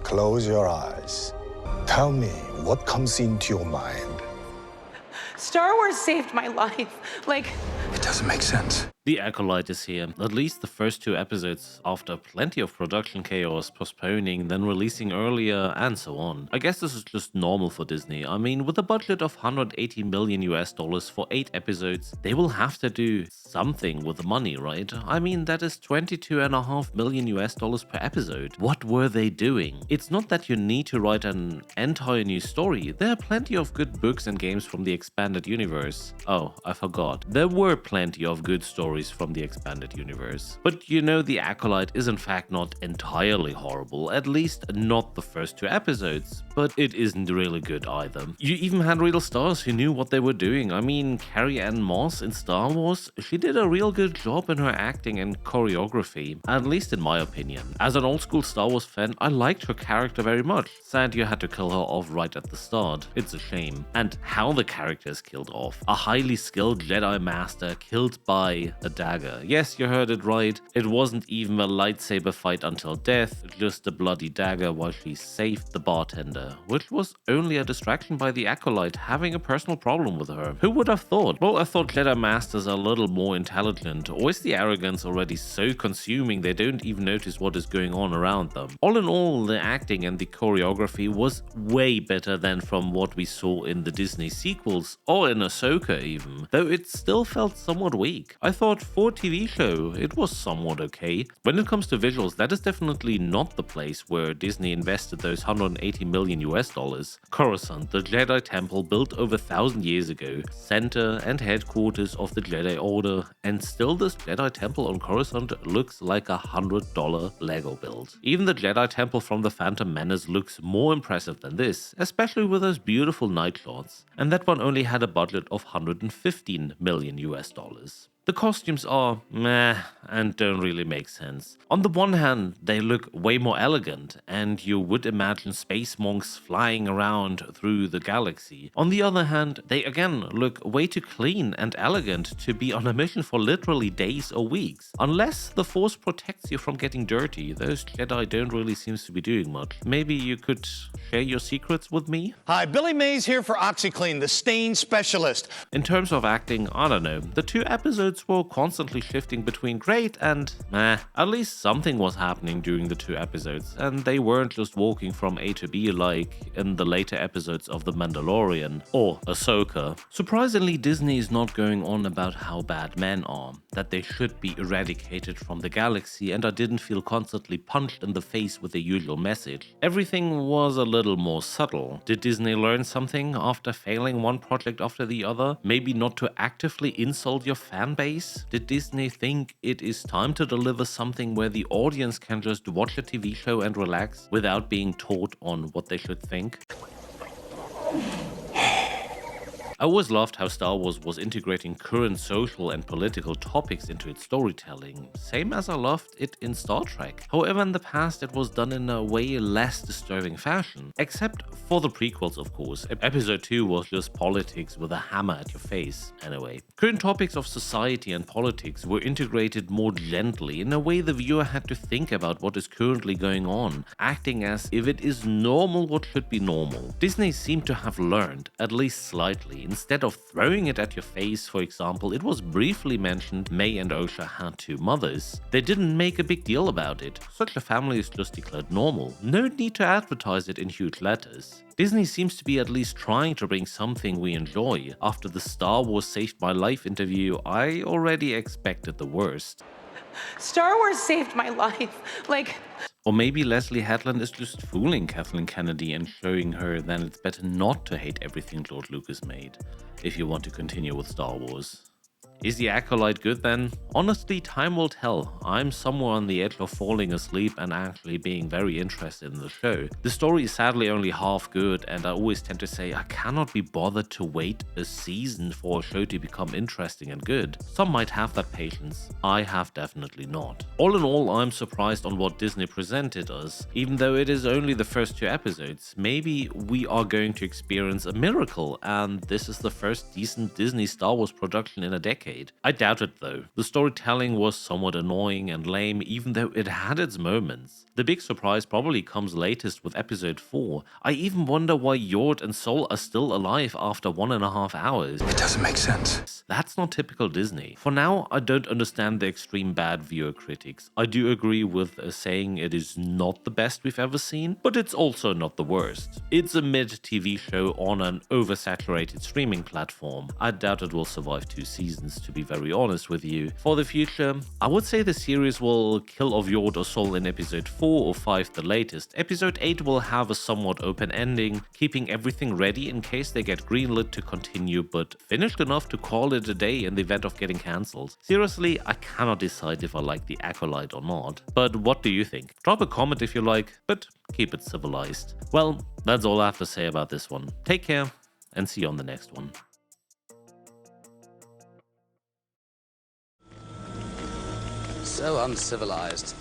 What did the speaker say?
Close your eyes. Tell me what comes into your mind. Star Wars saved my life. It doesn't make sense. The Acolyte is here, at least the first 2 episodes, after plenty of production chaos, postponing, then releasing earlier, and so on. I guess this is just normal for Disney. I mean, with a budget of $180 million for 8 episodes, they will have to do something with the money, right? I mean, that is $22.5 million per episode. What were they doing? It's not that you need to write an entire new story. There are plenty of good books and games from the expanded universe. Oh, I forgot. There were plenty of good stories from the expanded universe. But you know, the Acolyte is in fact not entirely horrible, at least not the first 2 episodes, but it isn't really good either. You even had real stars who knew what they were doing. I mean, Carrie-Anne Moss in Star Wars, she did a real good job in her acting and choreography, at least in my opinion. As an old school Star Wars fan, I liked her character very much. Sad you had to kill her off right at the start. It's a shame. And how the character is killed off. A highly skilled Jedi Master killed by a dagger. Yes, you heard it right. It wasn't even a lightsaber fight until death, just a bloody dagger while she saved the bartender, which was only a distraction by the Acolyte having a personal problem with her. Who would have thought? Well, I thought Jedi Masters are a little more intelligent, or is the arrogance already so consuming they don't even notice what is going on around them? All in all, the acting and the choreography was way better than from what we saw in the Disney sequels, or in Ahsoka even, though it still felt somewhat weak. I thought for a TV show, it was somewhat okay. When it comes to visuals, that is definitely not the place where Disney invested those $180 million. Coruscant, the Jedi Temple built over 1,000 years ago, center and headquarters of the Jedi Order, and still this Jedi Temple on Coruscant looks like a $100 Lego build. Even the Jedi Temple from the Phantom Menace looks more impressive than this, especially with those beautiful night shots, and that one only had a budget of $115 million. The costumes are meh and don't really make sense. On the one hand, they look way more elegant, and you would imagine space monks flying around through the galaxy. On the other hand, they again look way too clean and elegant to be on a mission for literally days or weeks. Unless the Force protects you from getting dirty, those Jedi don't really seem to be doing much. Maybe you could share your secrets with me? Hi, Billy Mays here for OxyClean, the stain specialist. In terms of acting, I don't know. The 2 episodes were constantly shifting between great and meh. At least something was happening during the 2 episodes, and they weren't just walking from A to B like in the later episodes of The Mandalorian or Ahsoka. Surprisingly, Disney is not going on about how bad men are, that they should be eradicated from the galaxy, and I didn't feel constantly punched in the face with the usual message. Everything was a little more subtle. Did Disney learn something after failing one project after the other? Maybe not to actively insult your fan base? Did Disney think it is time to deliver something where the audience can just watch a TV show and relax without being taught on what they should think? I always loved how Star Wars was integrating current social and political topics into its storytelling, same as I loved it in Star Trek. However, in the past it was done in a way less disturbing fashion, except for the prequels of course. Episode 2 was just politics with a hammer at your face. Anyway, current topics of society and politics were integrated more gently, in a way the viewer had to think about what is currently going on, acting as if it is normal what should be normal. Disney seemed to have learned, at least slightly. Instead of throwing it at your face, for example, it was briefly mentioned Mae and Osha had 2 mothers. They didn't make a big deal about it. Such a family is just declared normal. No need to advertise it in huge letters. Disney seems to be at least trying to bring something we enjoy. After the Star Wars Saved My Life interview, I already expected the worst. Star Wars saved my life. Or maybe Leslye Headland is just fooling Kathleen Kennedy and showing her that it's better not to hate everything George Lucas made, if you want to continue with Star Wars. Is the Acolyte good then? Honestly, time will tell. I'm somewhere on the edge of falling asleep and actually being very interested in the show. The story is sadly only half good, and I always tend to say I cannot be bothered to wait a season for a show to become interesting and good. Some might have that patience. I have definitely not. All in all, I'm surprised on what Disney presented us. Even though it is only the first 2 episodes, maybe we are going to experience a miracle, and this is the first decent Disney Star Wars production in a decade. decade. I doubt it though. The storytelling was somewhat annoying and lame, even though it had its moments. The big surprise probably comes latest with episode 4. I even wonder why Oehrchen and Sol are still alive after 1.5 hours. It doesn't make sense. That's not typical Disney. For now, I don't understand the extreme bad viewer critics. I do agree with saying it is not the best we've ever seen, but it's also not the worst. It's a mid-TV show on an oversaturated streaming platform. I doubt it will survive 2 seasons, to be very honest with you. For the future, I would say the series will kill off Oehrchen or Sol in episode 4 or 5 the latest. Episode 8 will have a somewhat open ending, keeping everything ready in case they get greenlit to continue, but finished enough to call it a day in the event of getting cancelled. Seriously, I cannot decide if I like the Acolyte or not. But what do you think? Drop a comment if you like, but keep it civilized. Well, that's all I have to say about this one. Take care, and see you on the next one. So uncivilized.